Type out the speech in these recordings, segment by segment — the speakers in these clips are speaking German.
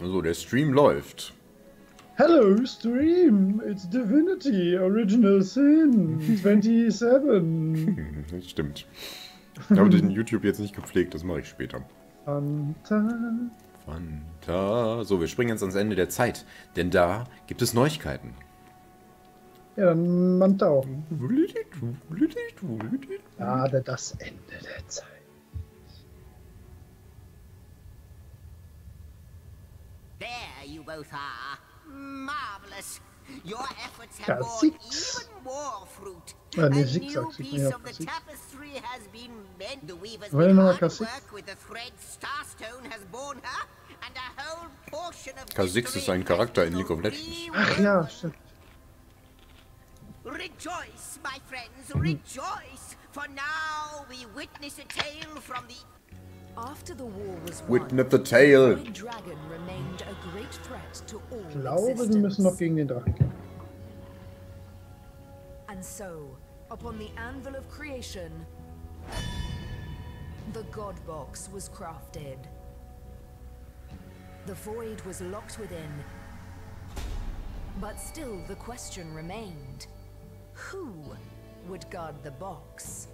So, der Stream läuft. Hello Stream, it's Divinity, Original Sin 27. Das stimmt. Ich habe den YouTube jetzt nicht gepflegt, das mache ich später. Fanta. Fanta. So, wir springen jetzt ans Ende der Zeit, denn da gibt es Neuigkeiten. Ja, dann man tauchen. Gerade das Ende der Zeit. There you both are. Marvelous. Your efforts have borne even more fruit. Ah, nee, A Zigzag, new sieht man piece ja of the Zig. tapestry has been made. The weaver's Wollen wir been noch mal hard at K6? work with the thread Starstone has borne her, and a whole portion of K6 ist history ein Charakter has in League of been Legends. Ach ja, stimmt. Rejoice, my friends, rejoice, for now we witness a tale from the... After the war was Witness the Teil. the dragon remained a great threat to all Ich glaube, wir müssen noch gegen den Drachen kämpfen. And so, upon the anvil of creation, the God Box was crafted. The void was locked within, but still the question remained: who would guard the box?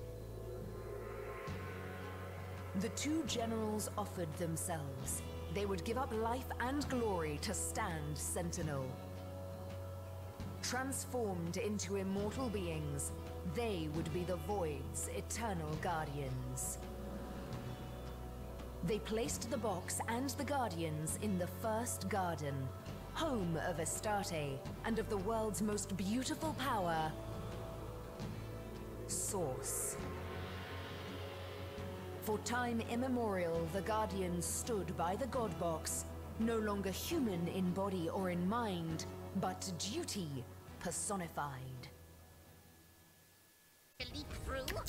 The two generals offered themselves. They would give up life and glory to stand sentinel. Transformed into immortal beings, they would be the Void's eternal guardians. They placed the box and the guardians in the first garden, home of Astarte and of the world's most beautiful power, Source. For time immemorial, the Guardians stood by the God Box, no longer human in body or in mind, but duty personified.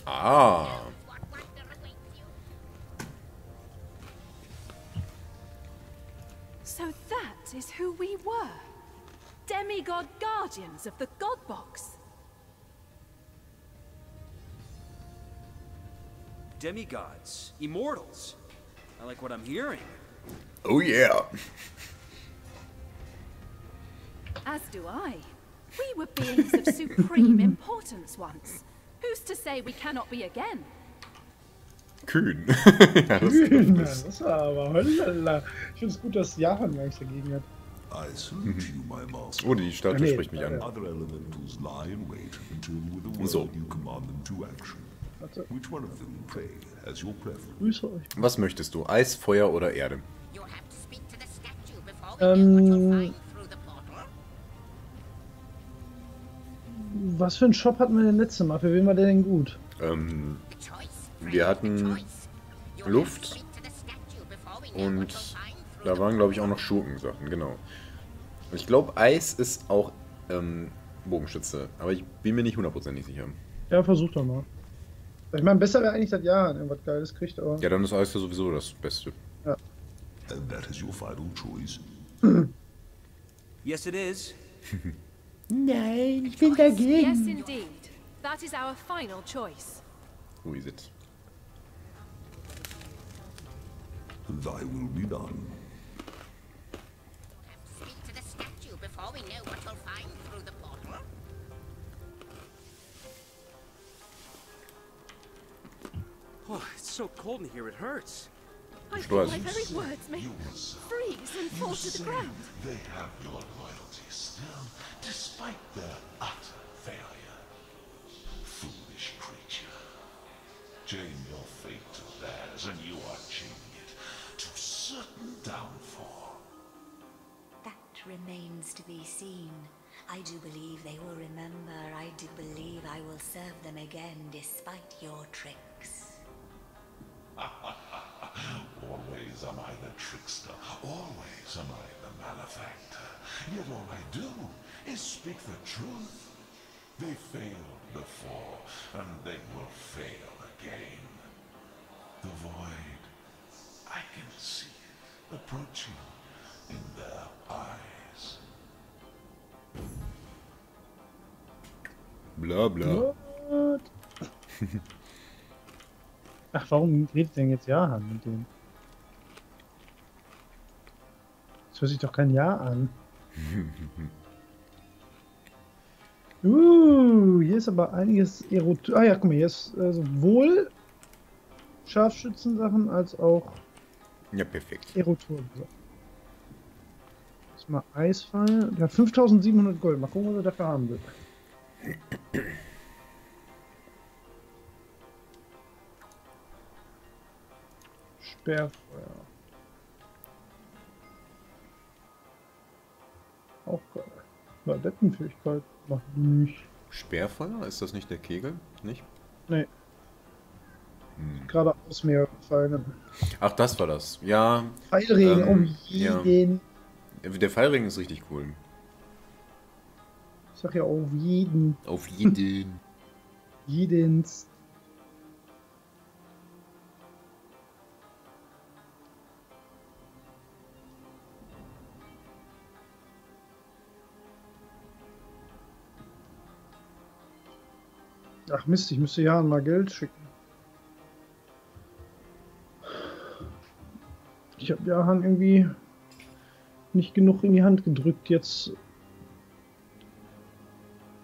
Ah. So that is who we were. Demigod guardians of the God Box. Demigods, immortals. I like what I'm hearing. Oh yeah. As do I. We were beings of supreme importance once. Who's to say we cannot be again? Kühn. Ja, das Kühn, trifft es. das war aber hollala. Ich finde es gut, dass Jahren gar nichts dagegen hat. I salute you, my master. Oh, die Statue Nee, spricht mich an. Other elementals lie in wait until with a word So. you command them to action. Warte, Which one of them, pray, has your preference? grüße euch. Was möchtest du? Eis, Feuer oder Erde? You'll have to speak to the statue before we know what you'll find through the portal. Was für einen Shop hatten wir denn letztes Mal? Für wen war der denn gut? Choice, Wir hatten choice. You'll have to Luft speak to the statue before we know what und you'll find through da the waren, glaube ich, auch noch Schurkensachen, genau. Ich glaube, Eis ist auch Bogenschütze, aber ich bin mir nicht hundertprozentig sicher. Ja, versuch doch mal. Ich meine, besser wäre eigentlich, dass Jahren irgendwas Geiles kriegt, aber... Ja, dann ist Eis ja sowieso das Beste. Ja. And that is your final choice? Yes, it is. Nein, ich bin Yes, dagegen. indeed. That is our final choice. Who is it? Thy will be done. Speak to the statue before we know what you'll find through the portal. Oh, it's so cold in here, it hurts. I Sure. feel my very words may freeze and fall to the ground. They have your loyalty still, despite their utter failure. Foolish creature. Chain your fate to theirs, and you are chaining it to certain downfall. That remains to be seen. I do believe they will remember. I do believe I will serve them again despite your tricks. Always am I the trickster, always am I the malefactor. Yet all I do is speak the truth. They failed before, and they will fail again. The void, I can see it approaching in their eyes. Bla bla. What? Ach, warum redet denn jetzt Jahan mit dem? Das hört sich doch kein Jahr an. Hier ist aber einiges Erotik. Ah ja, guck mal, hier ist sowohl Scharfschützensachen als auch Ja, perfekt. Erotur. So. Jetzt mal Eisfall. Der hat 5700 Gold. Mal gucken, was er dafür haben will. Sperrfeuer. Auch geil. Adeptenfähigkeit macht nicht. Sperrfeuer? Ist das nicht der Kegel? Nicht? Nee. Gerade aus mir gefallen. Ach, das war das. Ja. Pfeilregen, oh ja. jeden. Der Pfeilregen ist richtig cool. Ich sag ja auf jeden. Auf jeden. Jedens. Ach Mist, ich müsste Jahren mal Geld schicken. Ich habe Jahren irgendwie nicht genug in die Hand gedrückt jetzt.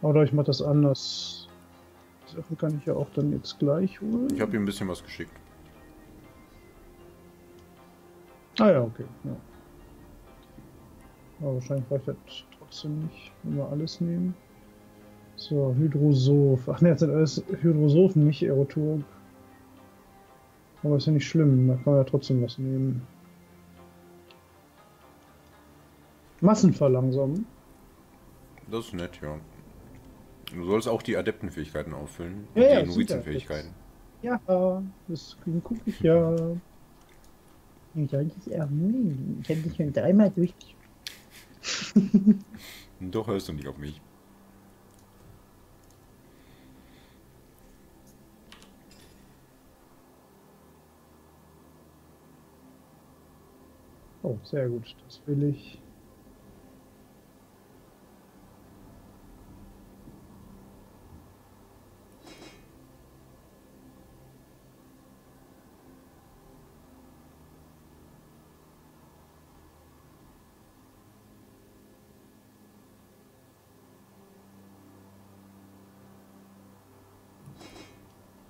Oder ich mache das anders. Das kann ich ja auch dann jetzt gleich holen. Ich habe ihm ein bisschen was geschickt. Ah ja, okay. Ja. Aber wahrscheinlich reicht das trotzdem nicht, wenn wir alles nehmen. So, Hydrosoph. Ach ne, jetzt sind alles Hydrosophen, nicht Erotur. Aber ist ja nicht schlimm, da kann man ja trotzdem was nehmen. Massenverlangsamen. Das ist nett, ja. Du sollst auch die Adeptenfähigkeiten auffüllen. Und Ja, die Novizenfähigkeiten. Ja, das gucke ich ja. Ich habe dich schon dreimal durch. Doch hörst du nicht auf mich. Oh, sehr gut. Das will ich.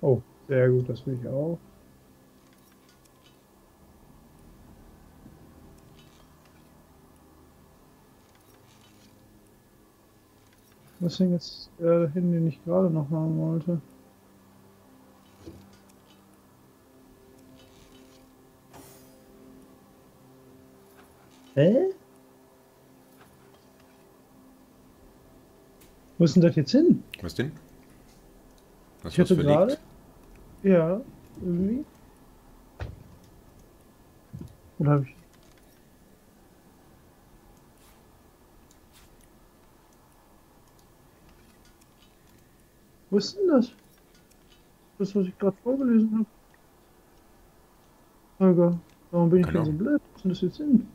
Oh, sehr gut. Das will ich auch. Was ist denn jetzt hin, den ich gerade noch machen wollte? Hä? Wo ist denn das jetzt hin? Was denn? Hast Ich du was hatte verlegt? gerade. Ja, irgendwie. Oder habe ich. Wo ist denn das? Das, was ich gerade vorgelesen habe. Holger, warum bin ich denn so blöd? Was ist denn das jetzt hin?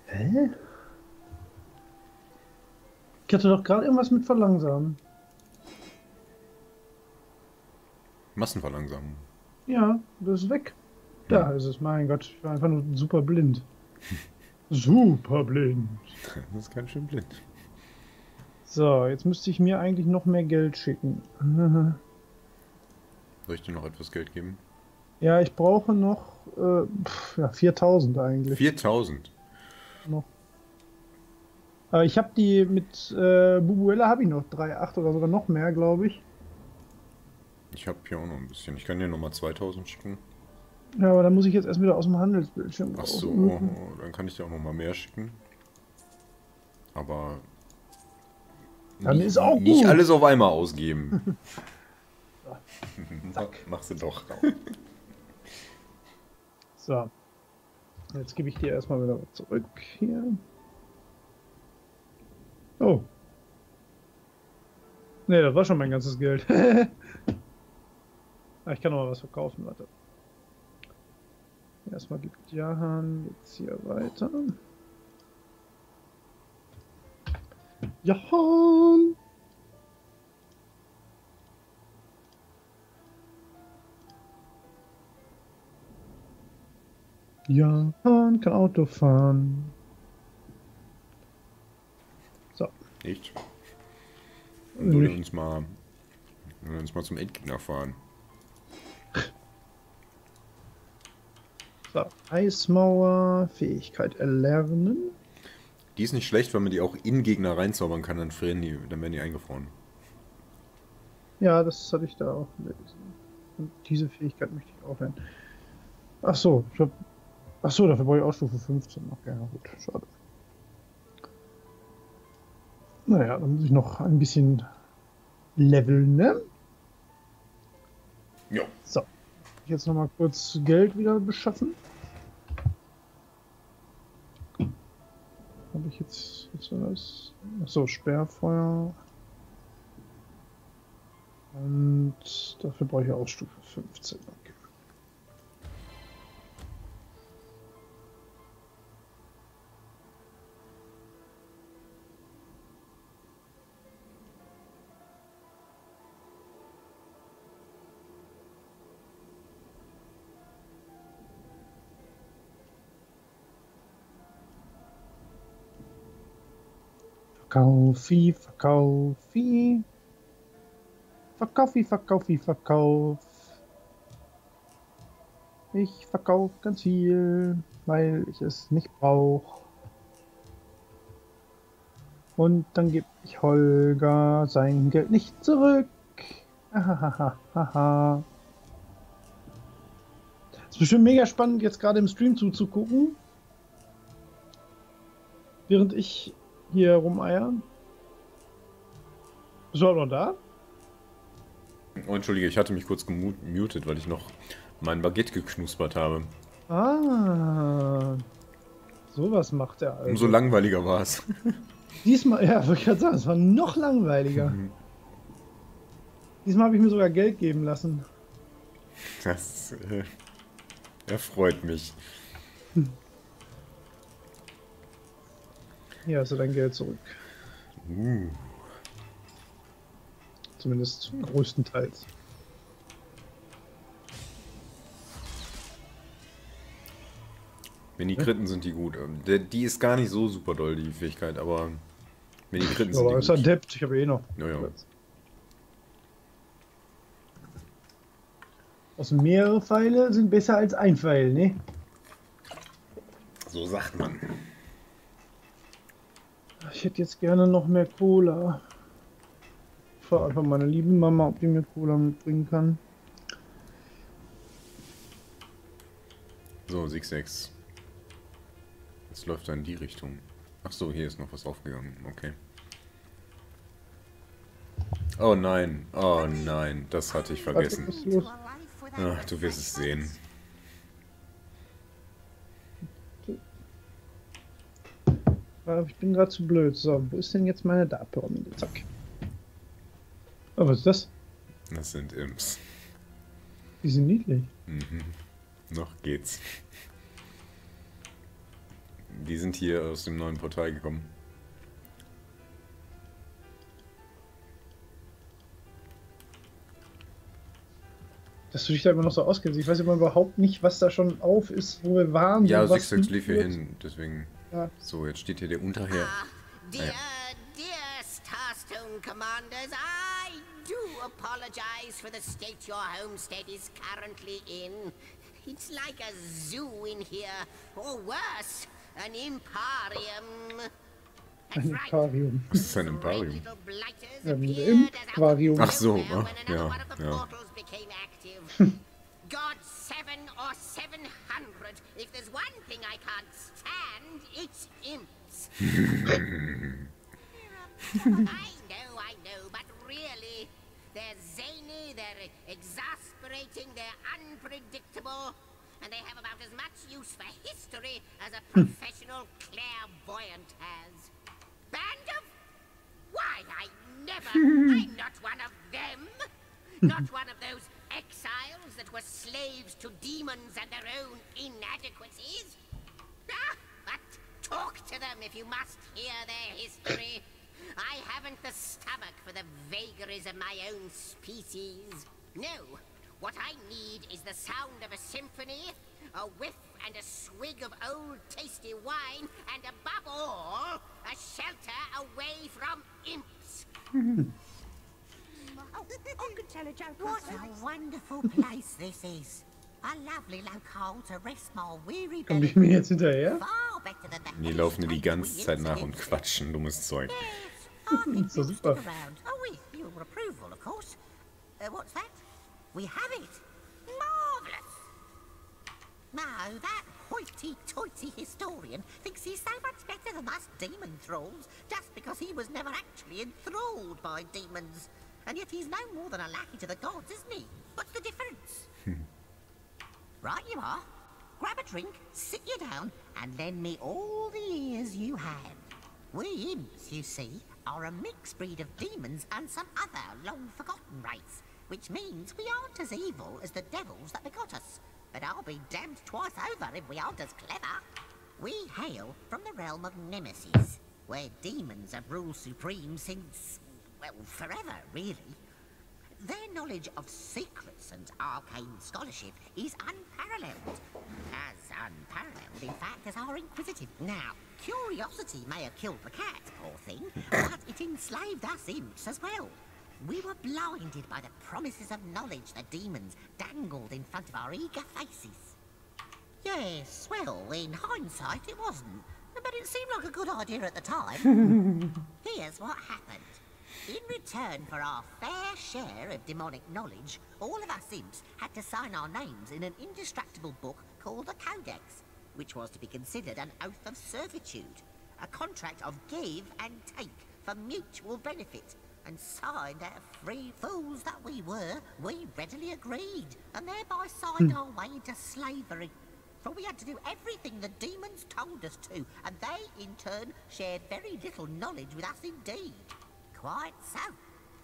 Hä? Ich hatte doch gerade irgendwas mit Verlangsamen. Massenverlangsamung. Ja, das ist weg. Da ist es. Mein Gott, ich war einfach nur super blind. Super blind. Das ist ganz schön blind. So, jetzt müsste ich mir eigentlich noch mehr Geld schicken. Soll ich dir noch etwas Geld geben? Ja, ich brauche noch ja, 4000 eigentlich. 4000? Noch. Aber ich habe die mit Bubuella habe ich noch 3,8 oder sogar noch mehr, glaube ich. Ich habe hier auch noch ein bisschen. Ich kann dir nochmal 2000 schicken. Ja, aber dann muss ich jetzt erst wieder aus dem Handelsbildschirm Ach so, dann kann ich dir auch nochmal mehr schicken. Aber dann ist auch gut. Nicht alles auf einmal ausgeben. Zack. Machst du doch. So. Jetzt gebe ich dir erstmal wieder zurück hier. Oh. Ne, das war schon mein ganzes Geld. Ich kann noch mal was verkaufen, warte. Erstmal gibt Jahren, jetzt hier weiter. Jahren! Jahren kann Auto fahren. So. Nicht? Dann würde uns mal zum Endgegner fahren. So, Eismauer, Fähigkeit erlernen. Die ist nicht schlecht, weil man die auch in Gegner reinzaubern kann, dann werden die eingefroren. Ja, das hatte ich da auch gelesen. Und diese Fähigkeit möchte ich auch lernen. Ach so, dafür brauche ich auch Stufe 15. Okay, ja gut, schade. Naja, dann muss ich noch ein bisschen leveln, ne? Ja. So. Jetzt noch mal kurz Geld wieder beschaffen. Habe ich jetzt war das? Achso, Sperrfeuer. Und dafür brauche ich auch Stufe 15. Okay. Verkaufi, verkaufi. Verkaufi, verkaufi, verkauf. Ich verkaufe ganz viel, weil ich es nicht brauche. Und dann gebe ich Holger sein Geld nicht zurück. Hahaha. Ist bestimmt mega spannend, jetzt gerade im Stream zuzugucken. Während ich hier rumeier. Bist du auch noch da? Oh, entschuldige, ich hatte mich kurz gemutet, weil ich noch mein Baguette geknuspert habe. Ah. Sowas macht er also. Umso langweiliger war es. Diesmal, ja, wollte ich gerade sagen, es war noch langweiliger. Diesmal habe ich mir sogar Geld geben lassen. Das erfreut mich. Hier hast du dein Geld zurück. Zumindest größtenteils. Wenn die Kritten sind die gut. Die ist gar nicht so super doll, die Fähigkeit, aber wenn die Kritten sind Aber die ist gut. adept, ich habe eh noch. Ja, ja. Also mehrere Pfeile sind besser als ein Pfeil, ne? So sagt man. Ich hätte jetzt gerne noch mehr Cola. Ich frage einfach meine liebe Mama, ob die mir Cola mitbringen kann. So, Sich. Jetzt läuft er in die Richtung. Ach so, hier ist noch was aufgegangen. Okay. Oh nein, das hatte ich vergessen. Was ist los? Ach, du wirst es sehen. Ich bin gerade zu blöd. So, wo ist denn jetzt meine Dartpyramide? Zack. Oh, was ist das? Das sind Imps. Die sind niedlich. Noch geht's. Die sind hier aus dem neuen Portal gekommen. Dass du dich da immer noch so auskennst. Ich weiß immer überhaupt nicht, was da schon auf ist, wo wir waren. Ja, was Sich lief hier hin, deswegen. Ja. So, jetzt steht hier der Unterherr. Dear Starstone Commanders, I do apologize for the state your homestead is currently in. It's like a zoo in here, or worse, an emporium. Ein Imparium. Was ist ein Imparium? Ja, ein Imp-Aquarium. Ach so, ja. God 7 or 700. If there's one thing I can't stand, it's imps. I know, but really, they're zany, they're exasperating, they're unpredictable, and they have about as much use for history as a professional clairvoyant has. Band of? Why, I'm not one of them. Not one of those exiles that were slaves to demons and their own inadequacies. But talk to them if you must hear their history. I haven't the stomach for the vagaries of my own species. No, what I need is the sound of a symphony, a whiff and a swig of old tasty wine, and above all, a shelter away from imps. I could tell a joke. What a wonderful place this is. A lovely locale to rest my weary Komm belly. ich mir jetzt hinterher? Far better than the Die laufen dir die ganze Zeit nach und quatschen, dummes Zeug. Yes, I think So we'll super. stick around. Oh, with your approval, of course. What's that? We have it. Marvellous. No, that hoity-toity historian thinks he's so much better than us demon thralls just because he was never actually enthralled by demons. And yet he's no more than a lackey to the gods, isn't he? What's the difference? Right you are. Grab a drink, sit you down, and lend me all the ears you have. We imps, you see, are a mixed breed of demons and some other long-forgotten race, which means we aren't as evil as the devils that begot us. But I'll be damned twice over if we aren't as clever. We hail from the realm of Nemesis, where demons have ruled supreme since, well, forever, really. Their knowledge of secrets and arcane scholarship is unparalleled. As unparalleled, in fact, as our inquisitive. Now, curiosity may have killed the cat, poor thing, but it enslaved us imps as well. We were blinded by the promises of knowledge the demons dangled in front of our eager faces. Yes, well, in hindsight it wasn't, but it seemed like a good idea at the time. Here's what happened. In return for our fair share of demonic knowledge, all of us imps had to sign our names in an indestructible book called a Codex, which was to be considered an oath of servitude, a contract of give and take for mutual benefit, and signed out free fools that we were, we readily agreed, and thereby signed our way into slavery. For we had to do everything the demons told us to, and they, in turn, shared very little knowledge with us indeed. Quite so.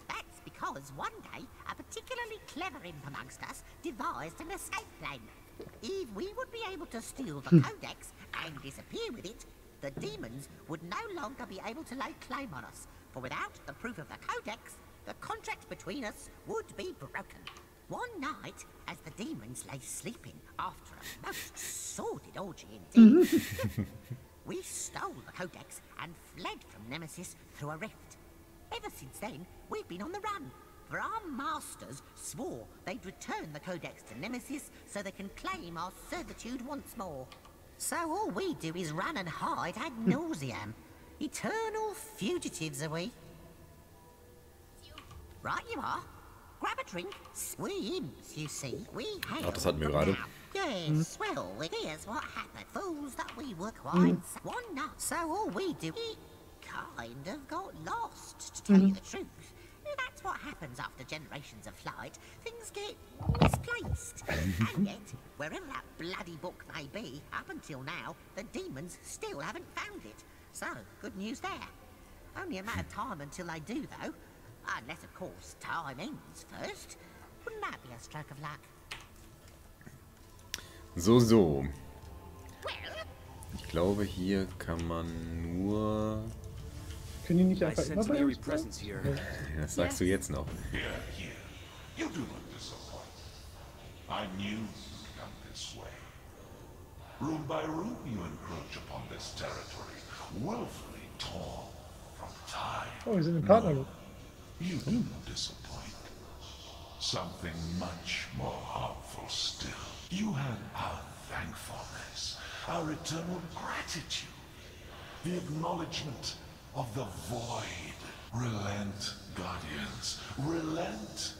That's because one day, a particularly clever imp amongst us devised an escape plan. If we would be able to steal the Codex and disappear with it, the demons would no longer be able to lay claim on us, for without the proof of the Codex, the contract between us would be broken. One night, as the demons lay sleeping after a most sordid orgy indeed, we stole the Codex and fled from Nemesis through a rift. Ever since then, we've been on the run, for our masters swore they'd return the Codex to Nemesis so they can claim our servitude once more. So all we do is run and hide ad nauseam. Eternal fugitives are we. Right you are. Grab a drink. We imps, you see. We hail. Ach, das hatten wir gerade. Yes, well, here's what happened. Fools that we were quite one night. So all we do, we kind of got lost, to tell you the truth. That's what happens after generations of flight. Things get misplaced. And yet, wherever that bloody book may be, up until now, the demons still haven't found it. So, good news there. Only a matter of time until they do, though. Unless, of course, time ends first. Wouldn't that be a stroke of luck? So. Ich glaube, hier kann man nur... Können die nicht einfach immer bei uns bleiben? Das sagst du jetzt noch. Here. You do not disappoint. I knew you'd come this way. Room by room you encroach upon this territory, willfully torn from time. Oh, wir sind im Partner. You do not disappoint. Something much more harmful still. You have our thankfulness, our eternal gratitude, the acknowledgement of the void. Relent, guardians, relent.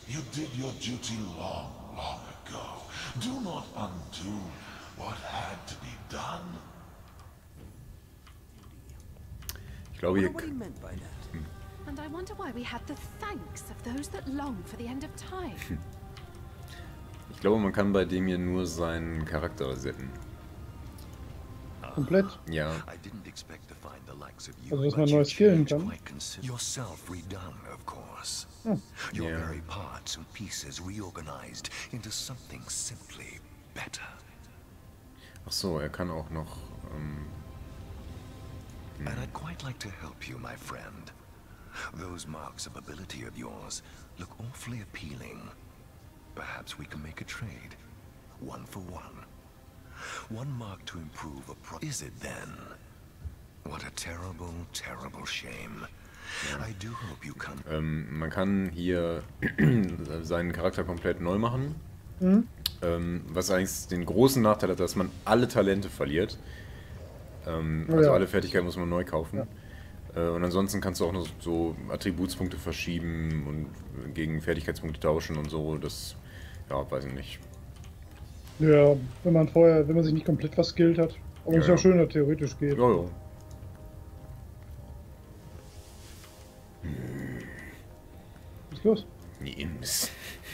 You did your duty long ago. Do not undo what had to be done. Ich glaube, hier... What he meant by that. And I wonder why we had the thanks of those that long for the end of time. Ich glaube, man kann bei dem hier nur seinen Charakter resetten. Komplett? Ja. Also, dass man neu skillen kann. Yourself redone, of course. Oh. Your Yeah. very parts and pieces reorganized into something simply better. Ach so, er kann auch noch And I'd quite like to help you, my friend. Those marks of ability of yours look awfully appealing. Perhaps we can make a trade. 1 for 1. 1 mark to improve a Is it then? What a terrible, terrible shame. I do hope you come. Man kann hier seinen Charakter komplett neu machen. Was eigentlich den großen Nachteil hat, dass man alle Talente verliert. Also alle Fertigkeiten muss man neu kaufen. Und ansonsten kannst du auch noch so Attributspunkte verschieben und gegen Fertigkeitspunkte tauschen und so. Das, ja, weiß ich nicht. Ja, wenn man sich nicht komplett verskillt hat. Aber es ist ja schön, dass theoretisch geht. Ja, ja. Was ist los? Die Imps.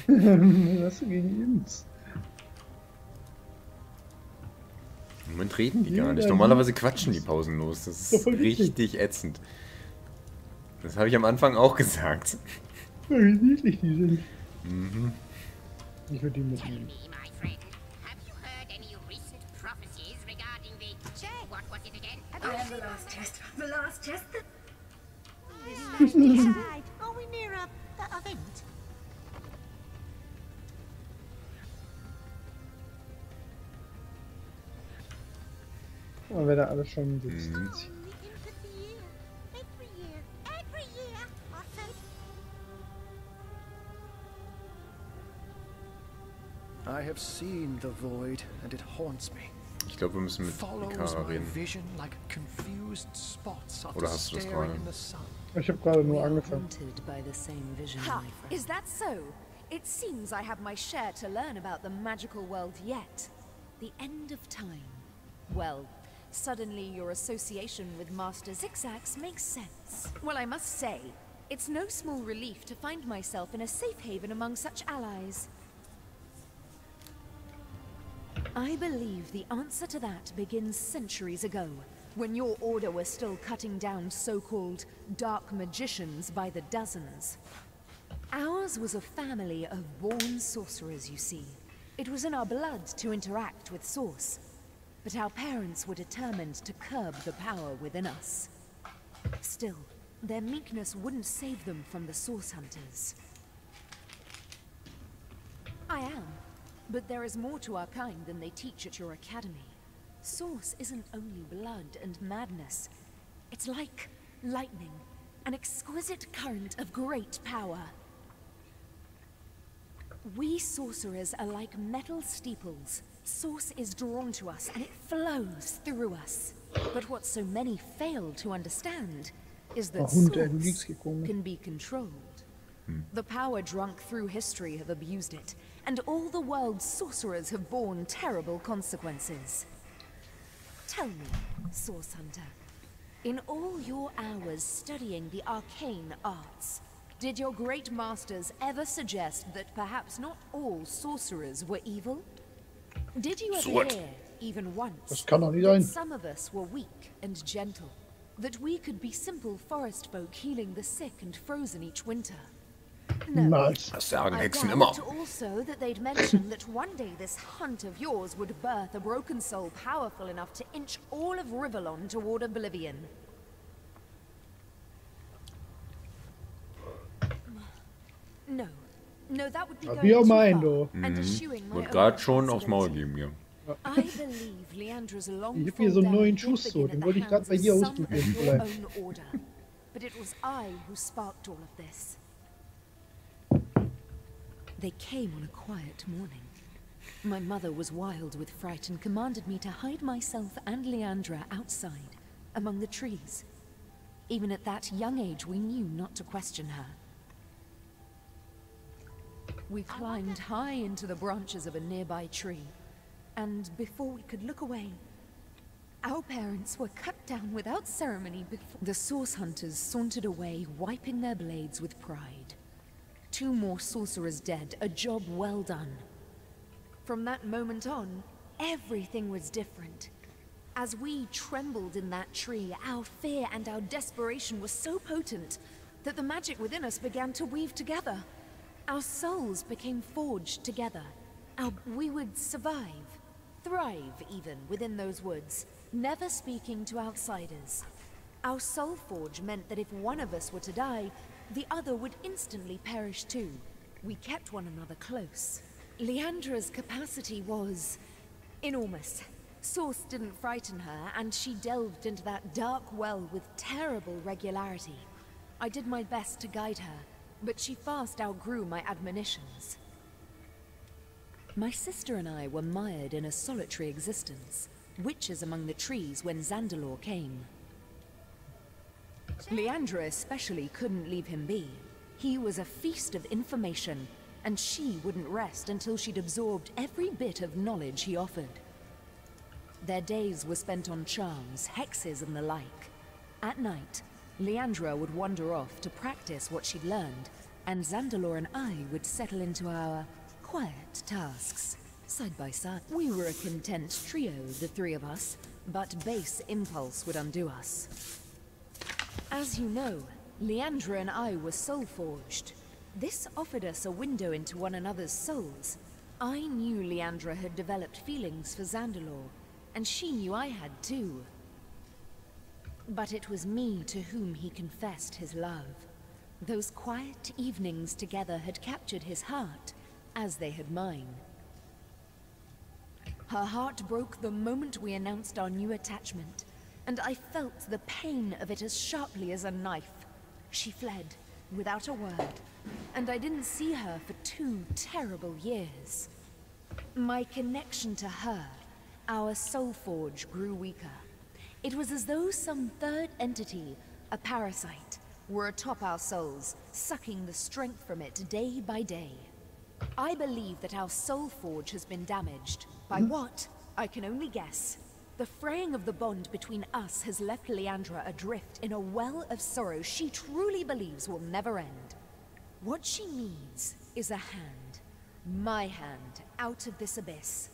Was hast du gegen Imps? Im Moment reden die gar nicht. Normalerweise quatschen die pausenlos. Das ist richtig ätzend. Das habe ich am Anfang auch gesagt. Wie niedlich die sind. Ich würde die mitnehmen. The last test. Are we near a event? Oh, wer da alles schon sitzt. I have seen the void and it haunts me. Ich glaube, wir müssen mit Ikara reden. Oder hast du das gerade? Ich habe gerade nur angefangen. Ha! Is that so? It seems I have my share to learn about the magical world yet. The end of time. Well, suddenly your association with Master Zigzags makes sense. Well, I must say, it's no small relief to find myself in a safe haven among such allies. I believe the answer to that begins centuries ago, when your order was still cutting down so-called dark magicians by the dozens. Ours was a family of born sorcerers, you see. It was in our blood to interact with Source, but our parents were determined to curb the power within us. Still, their meekness wouldn't save them from the Source Hunters. I am. But there is more to our kind than they teach at your academy. Source isn't only blood and madness. It's like lightning, an exquisite current of great power. We sorcerers are like metal steeples. Source is drawn to us and it flows through us. But what so many fail to understand is that Source can be controlled. The power drunk through history have abused it, and all the world's sorcerers have borne terrible consequences. Tell me, Source Hunter, in all your hours studying the arcane arts, did your great masters ever suggest that perhaps not all sorcerers were evil? Did you ever hear, even once, that some of us were weak and gentle, that we could be simple forest folk healing the sick and frozen each winter? No. Das sagen Hexen I immer. doubt also that they'd mention that one day this hunt of yours would birth a broken soul powerful enough to inch all of Rivellon toward oblivion. No. No, that would be going too far. And eschewing my Wird gerade schon aufs Maul geben hier. I believe Leandra's long Ich habe hier so einen neuen Schuss, so. Den wollte ich gerade bei dir ausprobieren. But it was I who sparked all of this. They came on a quiet morning. My mother was wild with fright and commanded me to hide myself and Leandra outside, among the trees. Even at that young age, we knew not to question her. We climbed high into the branches of a nearby tree, and before we could look away, our parents were cut down without ceremony before... The Source Hunters sauntered away, wiping their blades with pride. 2 more sorcerers dead, a job well done. From that moment on, everything was different. As we trembled in that tree, our fear and our desperation were so potent that the magic within us began to weave together. Our souls became forged together. We would survive, thrive even, within those woods, never speaking to outsiders. Our soul forge meant that if one of us were to die, the other would instantly perish too. We kept one another close. Leandra's capacity was enormous. Source didn't frighten her, and she delved into that dark well with terrible regularity. I did my best to guide her, but she fast outgrew my admonitions. My sister and I were mired in a solitary existence, witches among the trees when Zandalor came. Leandra especially couldn't leave him be. He was a feast of information, and she wouldn't rest until she'd absorbed every bit of knowledge he offered. Their days were spent on charms, hexes, and the like. At night, Leandra would wander off to practice what she'd learned, and Zandalor and I would settle into our quiet tasks, side by side. We were a content trio, the three of us, but base impulse would undo us. As you know, Leandra and I were soul-forged. This offered us a window into one another's souls. I knew Leandra had developed feelings for Zandalor, and she knew I had too. But it was me to whom he confessed his love. Those quiet evenings together had captured his heart, as they had mine. Her heart broke the moment we announced our new attachment, and I felt the pain of it as sharply as a knife. She fled, without a word, and I didn't see her for 2 terrible years. My connection to her, our soul forge, grew weaker. It was as though some third entity, a parasite, were atop our souls, sucking the strength from it day by day. I believe that our soul forge has been damaged. By what? I can only guess. The fraying of the bond between us has left Leandra adrift in a well of sorrow she truly believes will never end. What she needs is a hand, my hand, out of this abyss.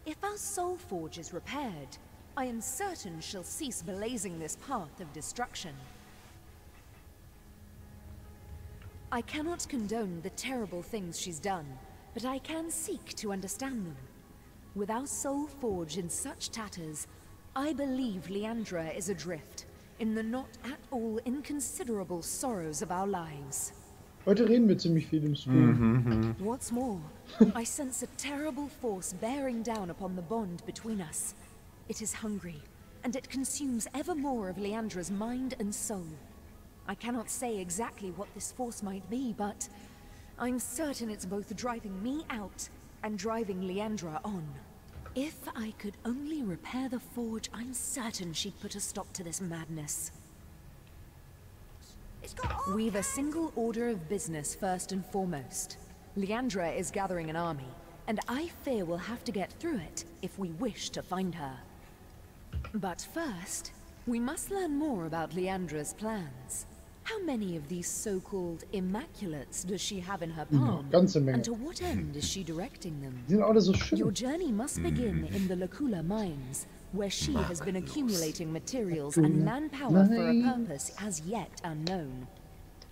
If our soul forge is repaired, I am certain she'll cease blazing this path of destruction. I cannot condone the terrible things she's done, but I can seek to understand them. With our soul forge in such tatters, I believe Leandra is adrift in the not at all inconsiderable sorrows of our lives. Heute reden wir ziemlich viel im Stream. What's more, I sense a terrible force bearing down upon the bond between us. It is hungry, and it consumes ever more of Leandra's mind and soul. I cannot say exactly what this force might be, but I'm certain it's both driving me out and driving Leandra on. If I could only repair the forge, I'm certain she'd put a stop to this madness. We've a single order of business first and foremost. Leandra is gathering an army, and I fear we'll have to get through it if we wish to find her. But first, we must learn more about Leandra's plans. How many of these so-called immaculates does she have in her palm? And to what end is she directing them? Your journey must begin in the Lacula mines, where she has been accumulating materials and manpower for a purpose as yet unknown.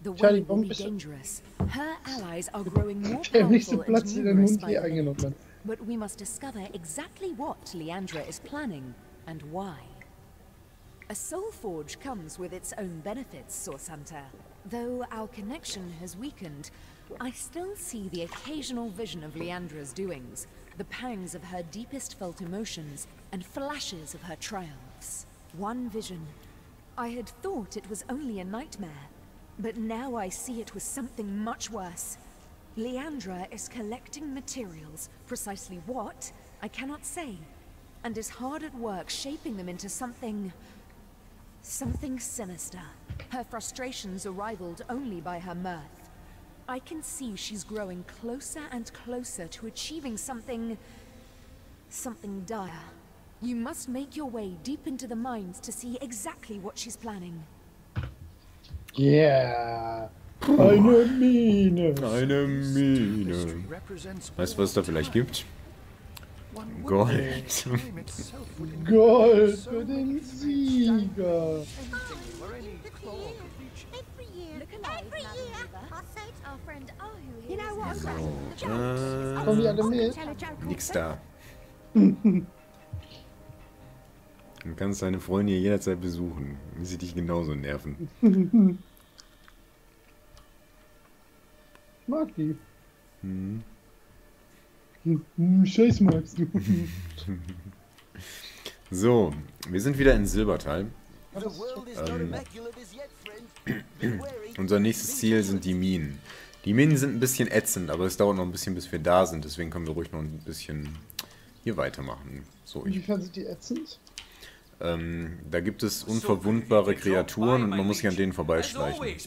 The way will be dangerous. Her allies are growing more powerful and numerous by the minute. But we must discover exactly what Leandra is planning and why. A soul forge comes with its own benefits, Source Hunter. Though our connection has weakened, I still see the occasional vision of Leandra's doings, the pangs of her deepest felt emotions, and flashes of her triumphs. One vision. I had thought it was only a nightmare, but now I see it was something much worse. Leandra is collecting materials, precisely what, I cannot say, and is hard at work shaping them into something sinister. Her frustrations are rivaled only by her mirth. I can see she's growing closer and closer to achieving something dire. You must make your way deep into the mines to see exactly what she's planning. Yeah. Eine Mine. Eine Mine. Weißt du, was es da vielleicht gibt? Gold. Gold für den Sieger. Kommen die alle mit? Nix da. Du kannst deine Freunde hier jederzeit besuchen, wie sie dich genauso nerven. Mag die. Scheiß magst du. So, wir sind wieder in Silbertal. Unser nächstes Ziel sind die Minen. Die Minen sind ein bisschen ätzend, aber es dauert noch ein bisschen, bis wir da sind. Deswegen können wir ruhig noch ein bisschen hier weitermachen. So, Inwiefern sind die ätzend? Da gibt es unverwundbare Kreaturen und man muss sich an denen vorbeischleichen.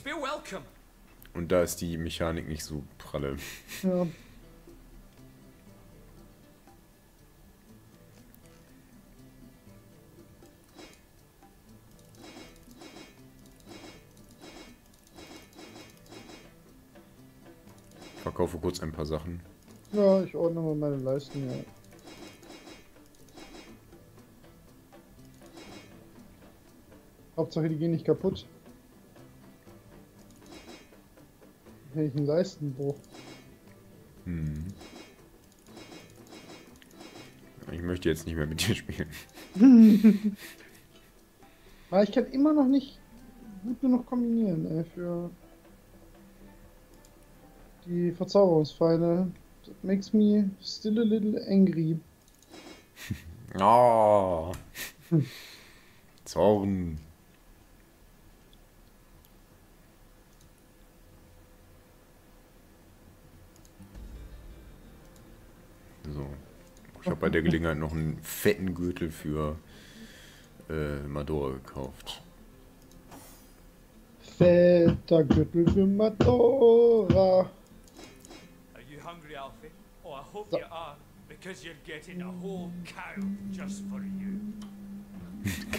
Und da ist die Mechanik nicht so pralle. Ja. Ich verkaufe kurz ein paar Sachen. Ja, ich ordne mal meine Leisten, ja. Hauptsache, die gehen nicht kaputt. Wenn ich einen Leistenbruch. Ich möchte jetzt nicht mehr mit dir spielen. Aber ich kann immer noch nicht gut genug kombinieren, ey, für die Verzauberungspfeile. That makes me still a little angry. Oh. Zorn. So. Ich habe bei der Gelegenheit noch einen fetten Gürtel für Madora gekauft. Fetter Gürtel für Madora. Are you hungry, Alfie? Oh, I hope you are, because you're getting a whole cow just for you.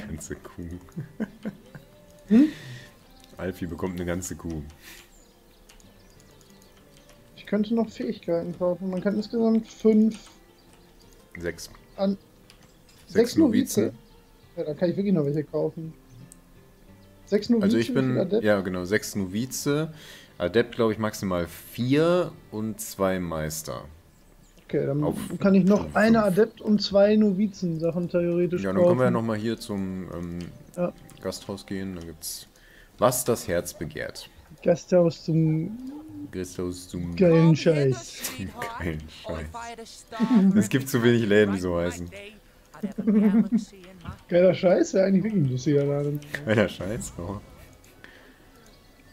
Ganze Kuh. Alfie bekommt eine ganze Kuh. Ich könnte noch Fähigkeiten kaufen. Man kann insgesamt 6 Novizen. Ja, da kann ich wirklich noch welche kaufen. 6 Novizen? Also ich bin, ja genau, 6 Novize. Adept glaube ich maximal 4 und 2 Meister. Okay, dann kann ich noch eine Adept und 2 Novizen-Sachen theoretisch kaufen. Ja, dann können wir ja nochmal hier zum Gasthaus gehen. Da gibt's was das Herz begehrt. Gasthaus zum geilen Scheiß. Geilen Scheiß. Es gibt zu wenig Läden, die so heißen. Geiler Scheiß wäre eigentlich wirklich ein lustiger Laden. Geiler Scheiß, oh.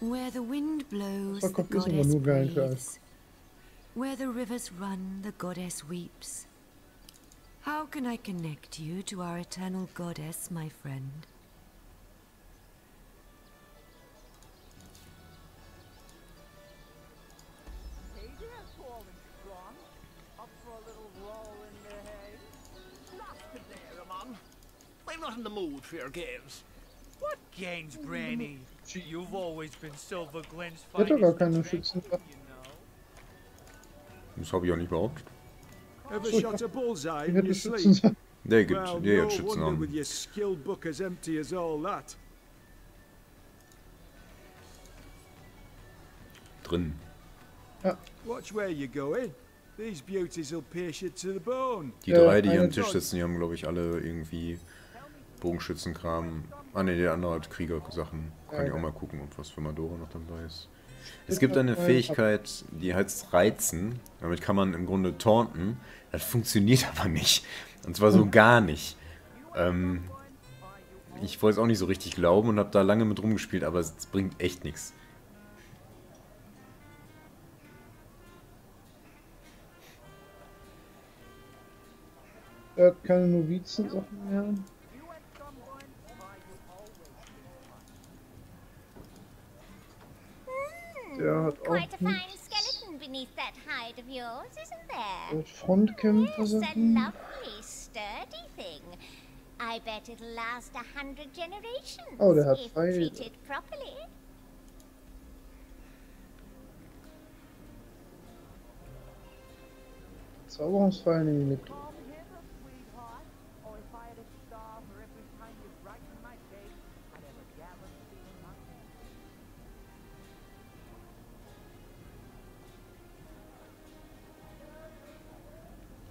Where the wind blows, Da the kommt immer goddess nur geilen breathes. Scheiß. Where the rivers run, the goddess weeps. How can I connect you to our eternal goddess, my friend? I'm not in the mood for your games. What games, Granny? You've always been Silver Glen's Ich hätte gar finest keine adventure, Schützen. you know. Das habe ich auch nicht behauptet. Ever shot a bullseye Ich in hätte your Schützen. sleep? Der gibt, Well, der no hat Schützen wonder an. with your skill book as empty as all that. Drin. Watch where you're going. These beauties will pierce you to the bone. Die drei, die hier am eine- Tisch sitzen, die haben glaube ich alle irgendwie Bogenschützenkram. Ah ne, der andere hat Kriegersachen. Kann ich auch mal gucken, ob was für Madora noch dabei ist. Es gibt eine Fähigkeit, die heißt Reizen. Damit kann man im Grunde taunten. Das funktioniert aber nicht. Und zwar so gar nicht. Ich wollte es auch nicht so richtig glauben und habe da lange mit rumgespielt, aber es bringt echt nichts. Er hat keine Novizen-Sachen mehr. Der hat auch Quite a fine nichts. skeleton beneath that hide of yours, isn't there? Frontkämpfer-Sachen. It's a lovely, sturdy thing. I bet it'll last 100 generations Oh, der hat if Pfeile. treated properly. Zauberungsfall nehme ich mit.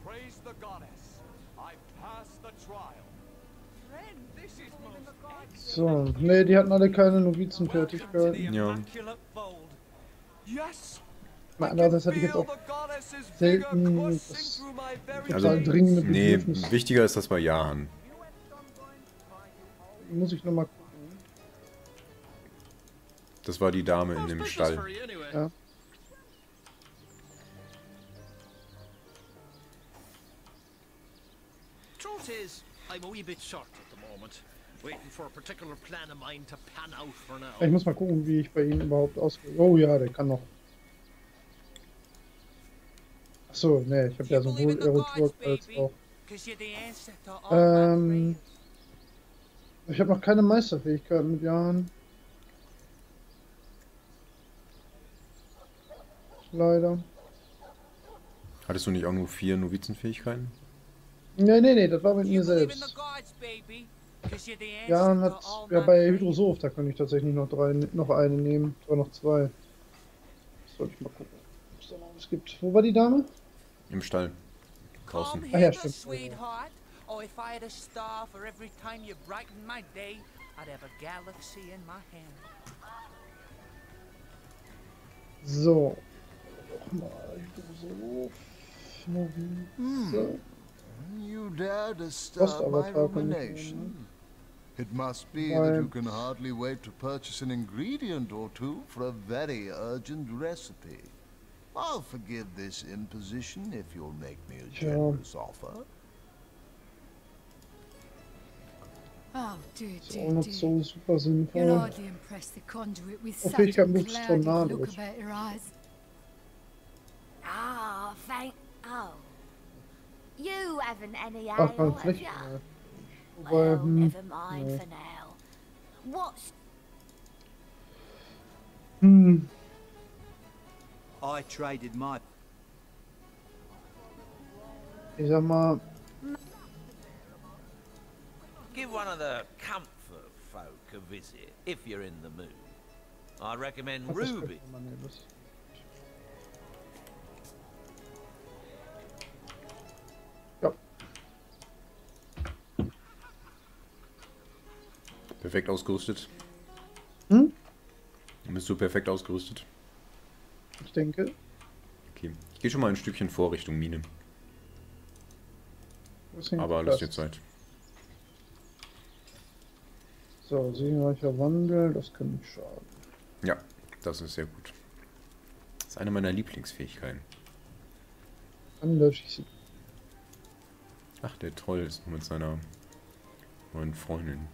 Praise the goddess. I've passed the trial. So, ne, die hatten alle keine Novizenfertigkeiten. Ja. Mal andererseits hatte ich jetzt auch selten das total dringende Bedürfnis. Nee, wichtiger ist das bei Jahren. Muss ich nochmal gucken. Das war die Dame in dem Stall. Ja. Truth is, I'm a wee bit short at the moment. Waiting for a particular plan of mine to pan out for now. Ich muss mal gucken, wie ich bei ihm überhaupt ausgehe. Oh ja, der kann noch. Achso, ne, ich habe ja sowohl Aeroturg als auch. Ich habe noch keine Meisterfähigkeiten mit Jahren. Leider. Hattest du nicht auch nur 4 Novizenfähigkeiten? Nee, das war mit mir selbst. Jahren hat, ja, bei Hydrosoph, da könnte ich tatsächlich noch eine nehmen, oder noch 2. Das sollte ich mal gucken, ob es da noch was gibt. Wo war die Dame? Im Stall. Draußen. Ah ja, stimmt. Oh, if I had a star for every time you brighten my day, I'd have a galaxy in my hand. So. Nochmal Hydrosoph. So. You dare disturb my rumination. It must be that you can hardly wait to purchase an ingredient or two for a very urgent recipe. I'll forgive this imposition if you'll make me a generous offer. Oh, dear, Ist auch nicht so super sinnvoll. You'll hardly impress the conduit with Auf such jeden Fall a nutzt cloudy Tornados. look about your eyes. Ah, oh. You haven't any Ach, ale, kein have Flecht ya? mehr. Wobei, Well, never mind nee. for now. What's... I traded my... Ich sag mal... Give one of the comfort folk a visit, if you're in the mood. I recommend Ruby. Ja. Perfekt ausgerüstet. Hm? Bist du perfekt ausgerüstet? Ich denke. Okay. Ich gehe schon mal ein Stückchen vor Richtung Mine. Aber alles jetzt Zeit. So, siegreicher Wandel, das kann nicht schaden. Ja, das ist sehr gut. Das ist eine meiner Lieblingsfähigkeiten. Ach, der Troll ist mit seiner neuen Freundin.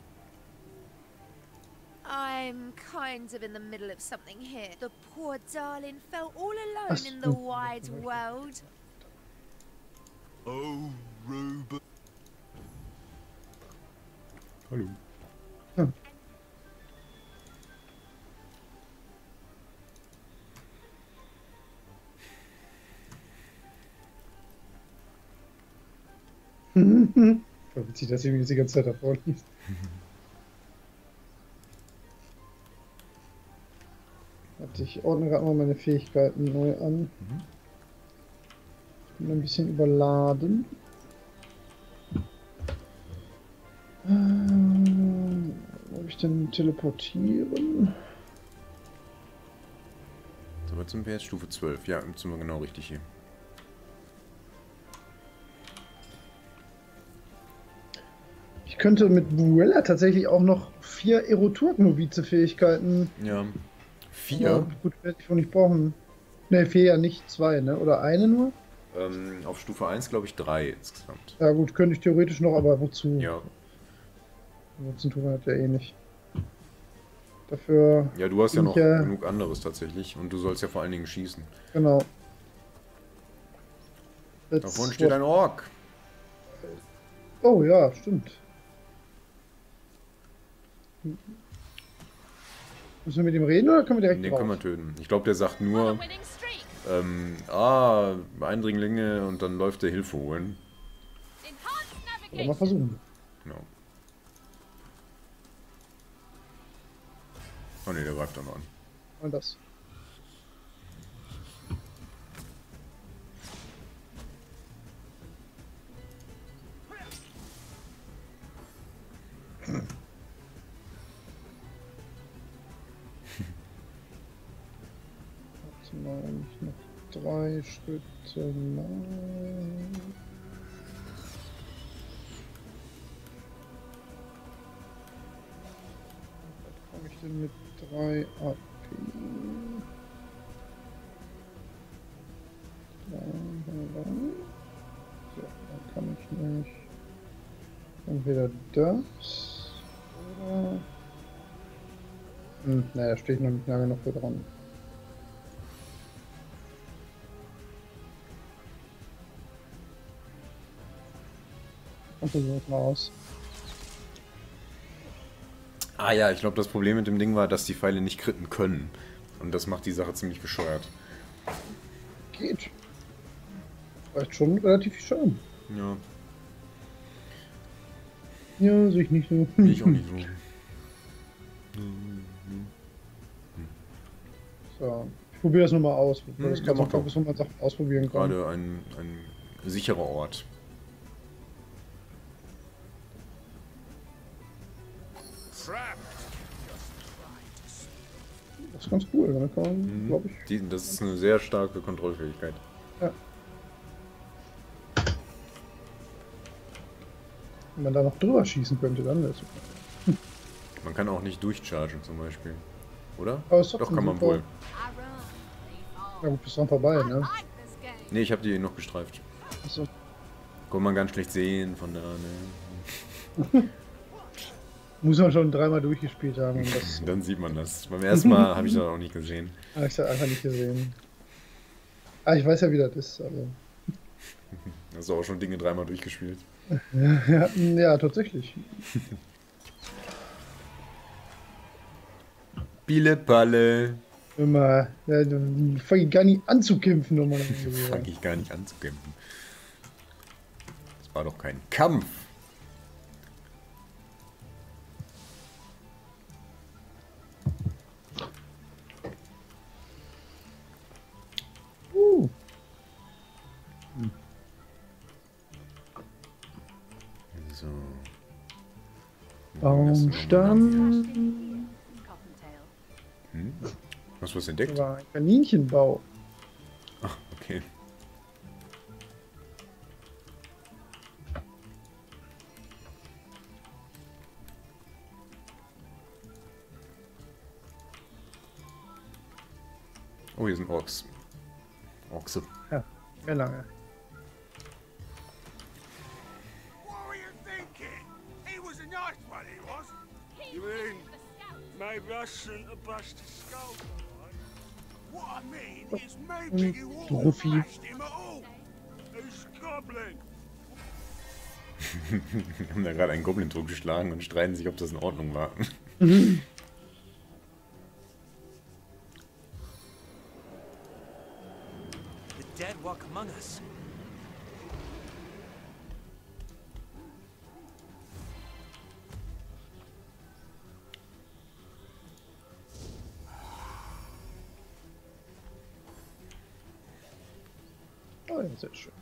I'm kind of in the middle of something here. The poor darling felt all alone in the wide world. Oh, Ruben. Hallo. Witzig, dass ich mir das die ganze Zeit davor liest. Warte, ich ordne gerade mal meine Fähigkeiten neu an. Ich bin ein bisschen überladen. Wo habe ich denn teleportieren? So, jetzt sind wir jetzt Stufe 12. Ja, jetzt sind wir genau richtig hier. Ich könnte mit Buella tatsächlich auch noch 4 Aeroturg-Novize-Fähigkeiten. Ja. 4? Ja, gut, werde ich wohl nicht brauchen. Ne, 4 ja nicht, 2, ne? Oder eine nur? Auf Stufe 1 glaube ich 3 insgesamt. Ja gut, könnte ich theoretisch noch, aber wozu? Ja. Wozu tun wir das ja eh nicht. Dafür... Ja, du hast ja noch genug anderes tatsächlich und du sollst ja vor allen Dingen schießen. Genau. Da vorne steht ein Ork. Oh ja, stimmt. Müssen wir mit ihm reden oder können wir direkt Den drauf? können wir töten. Ich glaube, der sagt nur, Eindringlinge und dann läuft der Hilfe holen. Oder mal versuchen. Genau. Oh ne, der greift dann an. Und das. müssen wir eigentlich noch 3 Schritte machen. Was komme ich denn mit 3 AP? So, dann kann ich nämlich entweder das oder... naja, stehe ich noch nicht lange noch für dran. Und probieren wir es mal aus. Ah ja, ich glaube, das Problem mit dem Ding war, dass die Pfeile nicht kritten können. Und das macht die Sache ziemlich bescheuert. Geht. Reicht schon relativ viel Schaden. Ja. Ja, sehe ich nicht so. Ich auch nicht so. So, ich probiere das nochmal aus. Das kann man auch, bis man Sachen ausprobieren kann. Gerade ein sicherer Ort. Das ist ganz cool, ne? Kann man, glaube ich. Das ist eine sehr starke Kontrollfähigkeit. Ja. Wenn man da noch drüber schießen könnte, dann wäre es super. Man kann auch nicht durchchargen zum Beispiel. Oder? Doch, kann man wohl. Ja gut, bist dran vorbei, ne? Ne, ich habe die noch gestreift. Achso. Kann man ganz schlecht sehen von da, ne? Muss man schon 3-mal durchgespielt haben. Um das dann sieht man das. Beim ersten Mal habe ich das auch nicht gesehen. Habe ich das einfach nicht gesehen. Ah, ich weiß ja, wie das ist. Also. Hast du auch schon Dinge 3-mal durchgespielt? Ja, tatsächlich. Spielepalle. Immer. Ja, fange ich gar nicht an zu kämpfen. Fange ich gar nicht an zu kämpfen. Das war doch kein Kampf. So. Baumstamm. Hast du was entdeckt? Das war ein Kaninchenbau. Ach, okay. Oh, hier sind Orks. Ochse. Ja, mehr lange. What were you thinking? He was a nice one, he was. You mean maybe I shouldn't have bashed his skull? What I mean is maybe you won't have bashed him at all. He's goblin. Wir haben da gerade einen Goblin totgeschlagen und streiten sich, ob das in Ordnung war. The dead walk among us. Oh, ja, sehr schön.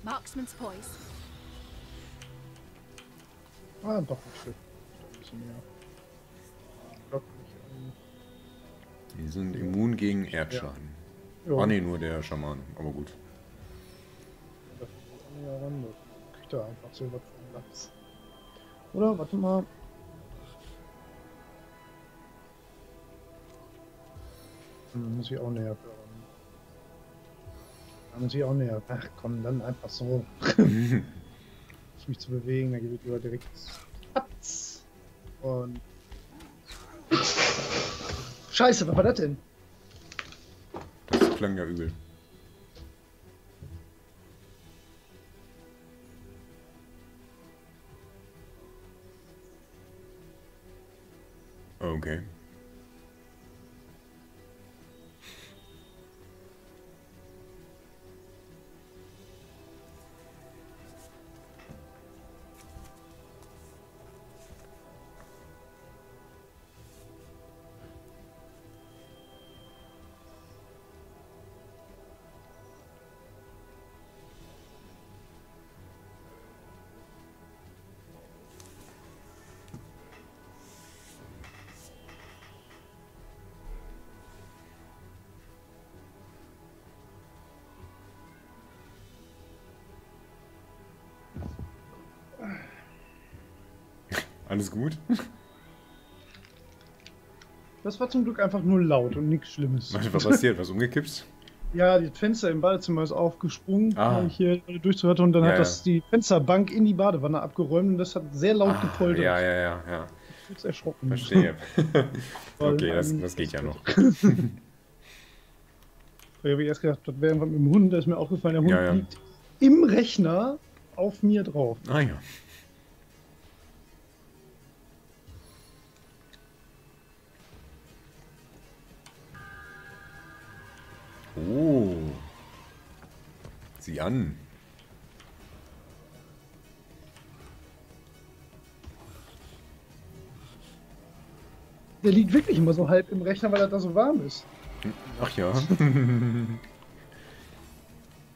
Marksman's Poise. Ah, doch ein Stück. Ein bisschen mehr. Lock mich an. Die sind immun gegen Erdschaden. Ja. Ah ne, nur der Schaman, aber gut. Das ist näher ran, das kriegt er einfach so was vom Platz. Oder? Warte mal. Muss ich auch näher führen. Da muss ich auch näher. Ach komm, dann einfach so. Mich zu bewegen, dann gebe ich lieber direkt Patz. Und. Scheiße, was war das denn? Das klang ja übel. Okay. Alles gut? Das war zum Glück einfach nur laut und nichts Schlimmes. Was war passiert? Was umgekippt? Ja, das Fenster im Badezimmer ist aufgesprungen, weil ich hier durchzuhörte und dann Ja, hat das die Fensterbank in die Badewanne abgeräumt und das hat sehr laut gepoltert. Ja. Ich bin jetzt erschrocken. Verstehe. Okay, das geht ja noch. Ich habe erst gedacht, das wäre irgendwas mit dem Hund, da ist mir aufgefallen, der Hund liegt im Rechner auf mir drauf. Ah ja. Oh. Sieh an. Der liegt wirklich immer so halb im Rechner, weil er da so warm ist. Ach ja.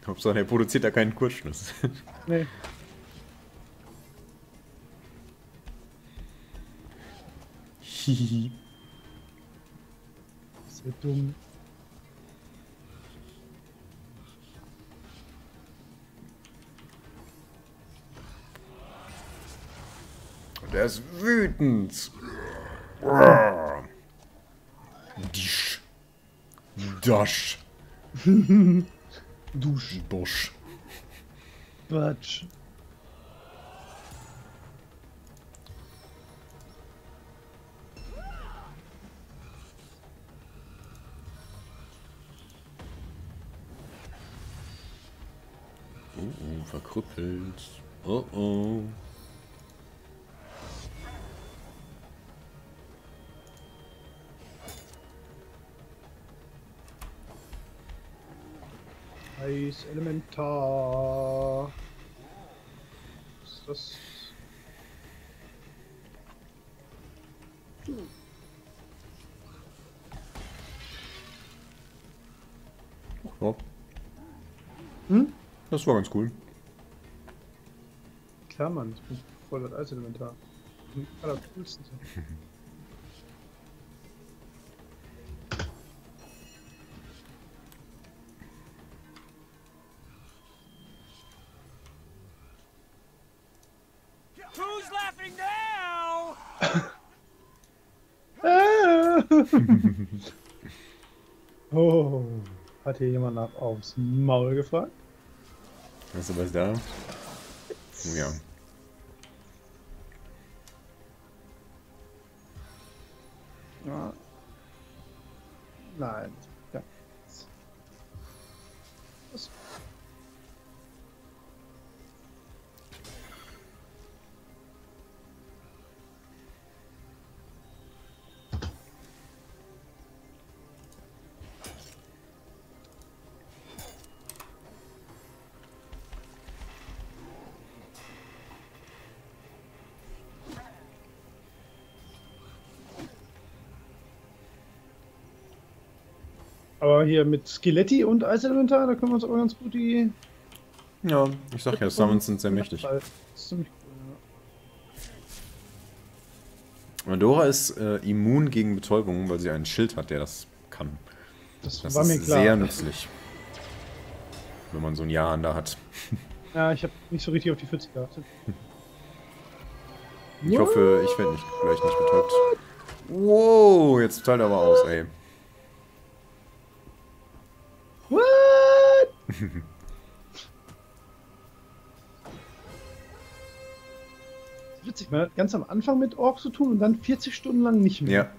Hauptsache, er produziert da keinen Kurzschluss. Nee. Hihi. Sehr dumm. Und er ist wütend. Disch. Dasch. Dusch. Bosch. Quatsch. Verkrüppelt. Oh oh. Eis Elementar. Was ist das? Ja. Hm? Das war ganz cool. Klar, Mann, ich bin voll das Eiselementar. Das ist das Coolste. Who's laughing now? Oh, hat hier jemand nach aufs Maul gefragt? Hast du was da? Oh ja. Ja. Nein. Ja. Was? Aber hier mit Skeletti und Eiselementar, da können wir uns aber ganz gut die... Ja, ich sag ja, Summons sind sehr mächtig. Das ist ziemlich cool, ja. Mandora ist immun gegen Betäubung, weil sie einen Schild hat, der das kann. Das Das war mir ist klar. sehr nützlich. Wenn man so ein Jahren da hat. Ja, ich habe nicht so richtig auf die 40 geachtet. Ich hoffe, ich werde gleich nicht betäubt. Wow, jetzt teilt er aber aus, ey. What? Witzig, man hat ganz am Anfang mit Ork zu tun und dann 40 Stunden lang nicht mehr. Ja.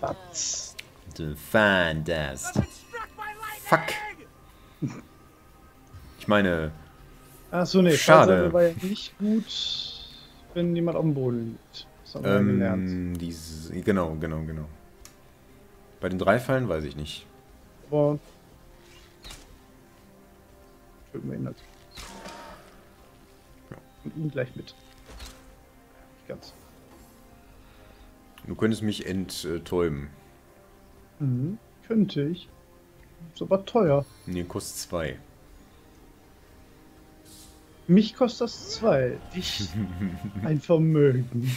Was? The Fandast. Fuck. Ich meine. Achso, ne, schade. war ja nicht gut, wenn jemand auf dem Boden liegt. Das haben wir gelernt. Genau. Bei den 3 Fallen weiß ich nicht. Aber. Töten wir ihn halt. Ja, und ihn gleich mit. Nicht ganz. Du könntest mich enttäuben. Mhm, könnte ich. Ist aber teuer. Nee, kostet 2. Mich kostet das 2. Dich ein Vermögen.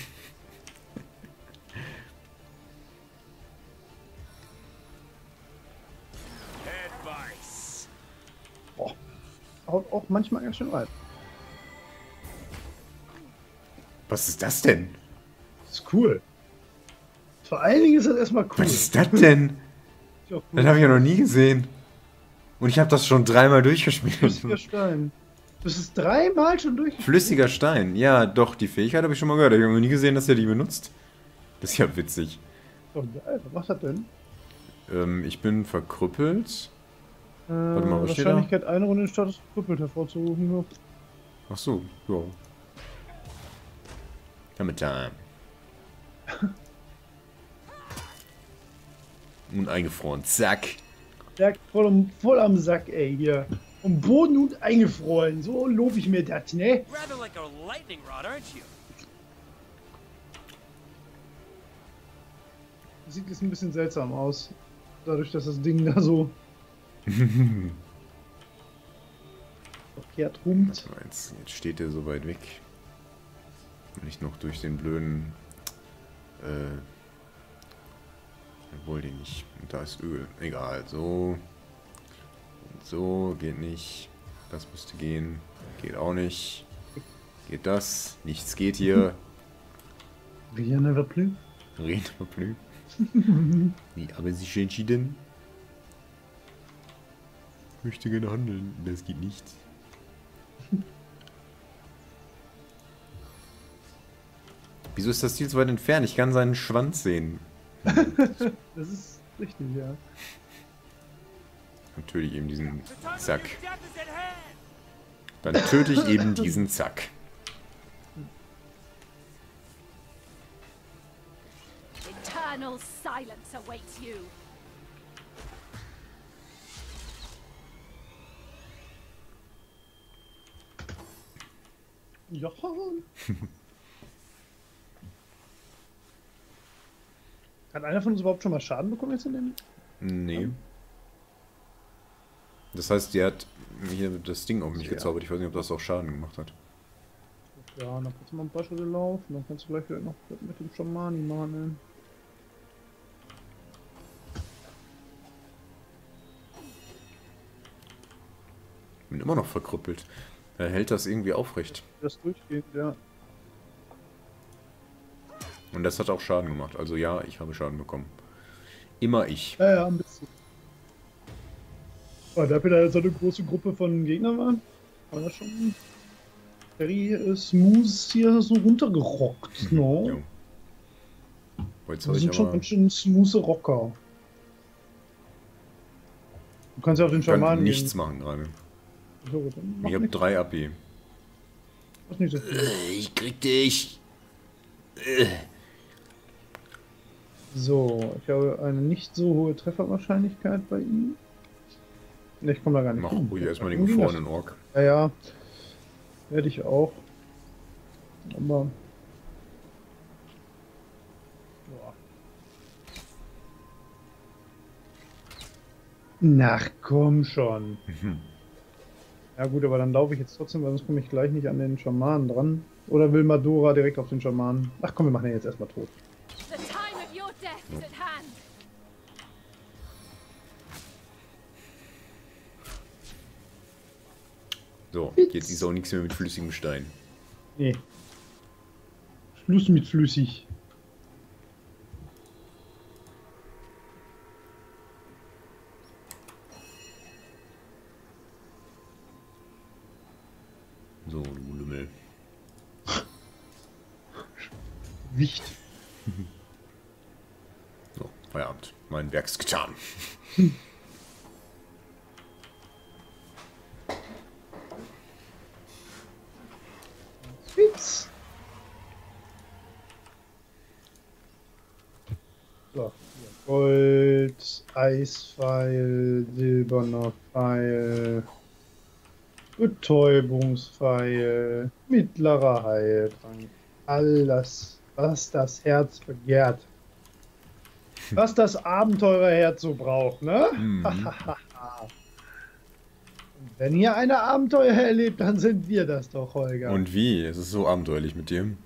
Boah. Haut auch manchmal ganz schön rein. Was ist das denn? Das ist cool. Vor allen Dingen ist das erstmal cool. Was ist das denn? Cool. Das habe ich ja noch nie gesehen. Und ich habe das schon 3-mal durchgespielt. Flüssiger Stein. Das ist 3-mal schon durchgespielt. Flüssiger Stein. Ja, doch, die Fähigkeit habe ich schon mal gehört. Ich habe noch nie gesehen, dass er die benutzt. Das ist ja witzig. Oh, geil. Was macht das denn? Ich bin verkrüppelt. Warte mal, was steht da? Wahrscheinlichkeit, eine Runde den Status verkrüppelt hervorzurufen. Ja. Ach so, ja. Damit da. Und eingefroren. Zack. Ja, voll am Sack, ey, hier. Am Boden und eingefroren. So lobe ich mir das, ne? Rather like a lightning rod, aren't you? Sieht jetzt ein bisschen seltsam aus. Dadurch, dass das Ding da so verkehrt rumt. Jetzt steht der so weit weg. Nicht noch durch den blöden... Obwohl die nicht. Und da ist Öl. Egal. So. Und so. Geht nicht. Das müsste gehen. Geht auch nicht. Geht das. Nichts geht hier. Rien ne va plus. Rien ne va plus. Wie haben Sie sich entschieden? Ich möchte gerne handeln. Das geht nicht. Wieso ist das Ziel so weit entfernt? Ich kann seinen Schwanz sehen. Das ist richtig, ja. Dann töte ich eben diesen Zack. Dann töte ich eben diesen Zack. Eternal silence awaits you. Ja. Hat einer von uns überhaupt schon mal Schaden bekommen jetzt in dem? Nee. Das heißt, der hat hier das Ding auf mich gezaubert. Ich weiß nicht, ob das auch Schaden gemacht hat. Ja, dann kannst du mal ein paar Schritte laufen. Dann kannst du gleich vielleicht noch mit dem Schamani machen. Bin immer noch verkrüppelt. Er hält das irgendwie aufrecht. Das durchgeht, ja. Und das hat auch Schaden gemacht. Also ja, ich habe Schaden bekommen. Immer ich. Ja, ja, ein bisschen. Aber da wir da so eine große Gruppe von Gegnern waren, war das schon very smooth hier so runtergerockt, ne? Jetzt Wir sind schon ganz schön smooth Rocker. Du kannst ja auf den Schamanen nichts machen gerade. So, ich habe 3 AP. Das ist nicht so viel. Ich krieg dich. So, ich habe eine nicht so hohe Trefferwahrscheinlichkeit bei ihm. Ne, ich komme da gar nicht. Mach ruhig erstmal den gefrorenen Ork. Ja, ja. Werde ich auch. Aber. Boah. Na komm schon. Ja gut, aber dann laufe ich jetzt trotzdem, weil sonst komme ich gleich nicht an den Schamanen dran. Oder will Madora direkt auf den Schamanen? Ach komm, wir machen den jetzt erstmal tot. The time of your death is at hand. So, jetzt ist auch nichts mehr mit flüssigem Stein. Nee. Schluss mit flüssig. So, du Lümmel. Wicht. So, Feierabend. Mein Werk ist getan. Spitz. So, Gold, Eispfeil, silberner Pfeil, Betäubungspfeil, mittlerer Heiltrank. Alles, was das Herz begehrt. Was das Abenteurerherz so braucht, ne? Und wenn ihr eine Abenteuer erlebt, dann sind wir das doch, Holger. Und wie? Es ist so abenteuerlich mit dir.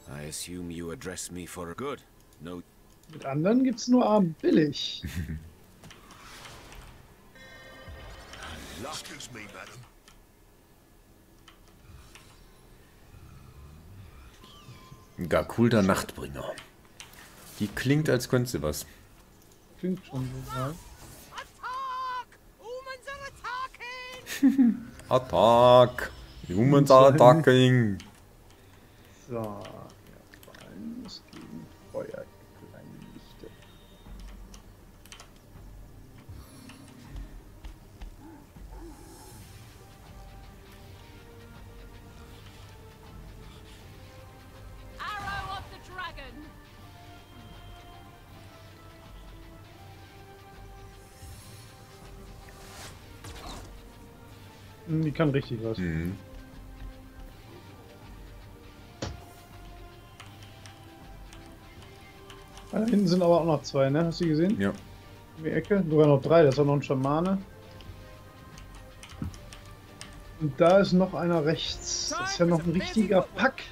I assume you address me for good. No. Mit anderen gibt's nur Abend billig. Excuse me, madam. Gakulder Nachtbringer. Die klingt, als könnte sie was. Klingt schon so, ja. Attack! Humans are attacking! So, ja, vor allem muss gegen Feuer, kleine Lichte. Arrow of the dragon. Die kann richtig was. Mhm. Da hinten sind aber auch noch zwei, ne? Hast du gesehen? Ja. In die Ecke. Sogar noch drei, das ist auch noch ein Schamane. Und da ist noch einer rechts. Das ist ja noch ein richtiger Pack.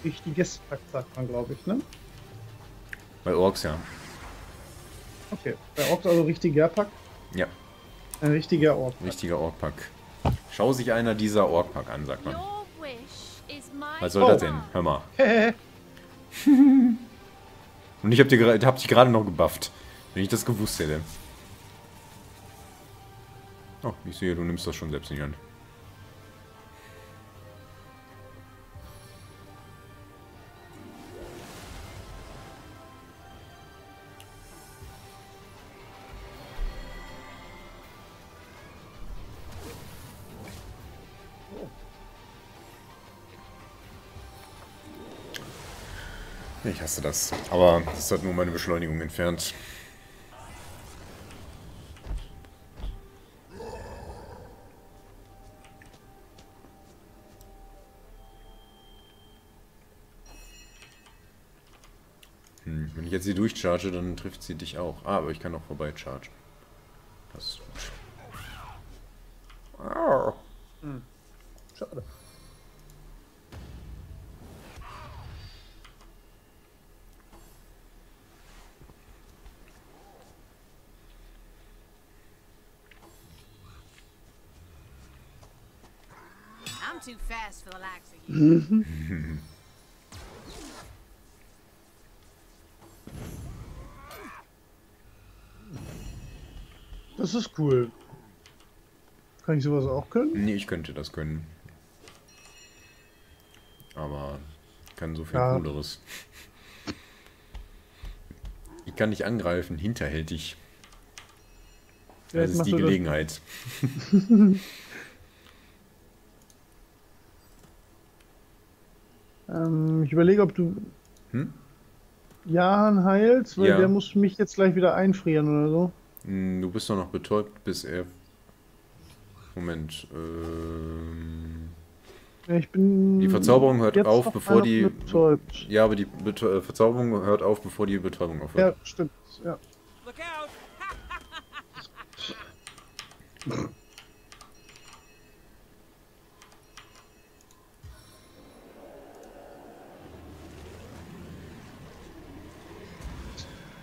Richtiges Pack, sagt man, glaube ich, ne? Bei Orks, ja. Okay. Bei Orks also richtiger Pack? Ja. Ein richtiger Ork-Pack. Richtiger Ork-Pack. Schau sich einer dieser Ork-Pack an, sagt man. Was soll das denn? Hör mal. Und ich hab dich gerade noch gebufft. Wenn ich das gewusst hätte. Oh, ich sehe, du nimmst das schon selbst nicht an. Ich hasse das. Aber das hat nur meine Beschleunigung entfernt. Wenn ich jetzt sie durchcharge, dann trifft sie dich auch. Ah, aber ich kann auch vorbei chargen. Das ist gut. Oh. Schade. I'm too fast for the likes of you. Das ist cool. Kann ich sowas auch können? Nee, ich könnte das können. Aber ich kann so viel Ja. Cooleres. Ich kann nicht angreifen, hinterhältig. Ja, Das ist die Gelegenheit. Ich überlege, ob du Jahren heilst, weil Ja. der muss mich jetzt gleich wieder einfrieren oder so. Du bist doch noch betäubt, bis er... Moment. Ja, ich bin Die Verzauberung hört jetzt auf, noch bevor einer die... betäubt. Ja, aber die Verzauberung hört auf, bevor die Betäubung aufhört. Ja, stimmt. Ja. Look out!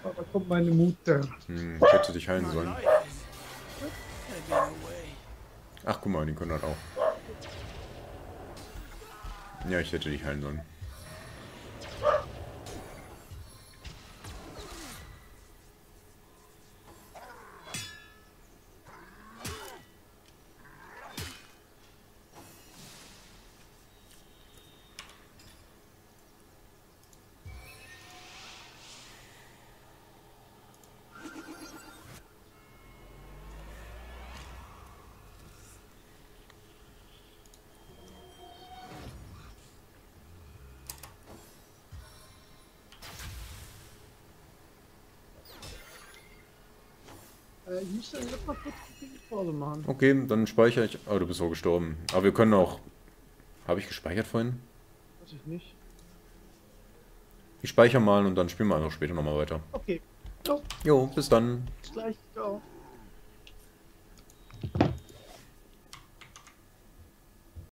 Da kommt meine Mutter. Ich hätte dich heilen sollen. Ach, guck mal, die können halt auch. Ja, ich hätte dich heilen sollen. Ich muss dann jetzt mal kurz die Pause machen. Okay, dann speichere ich... Oh, du bist auch gestorben. Aber wir können auch... Habe ich gespeichert vorhin? Weiß ich nicht. Ich speichere mal und dann spielen wir einfach später nochmal weiter. Okay. Ciao. Jo, bis dann. Bis gleich. Ciao.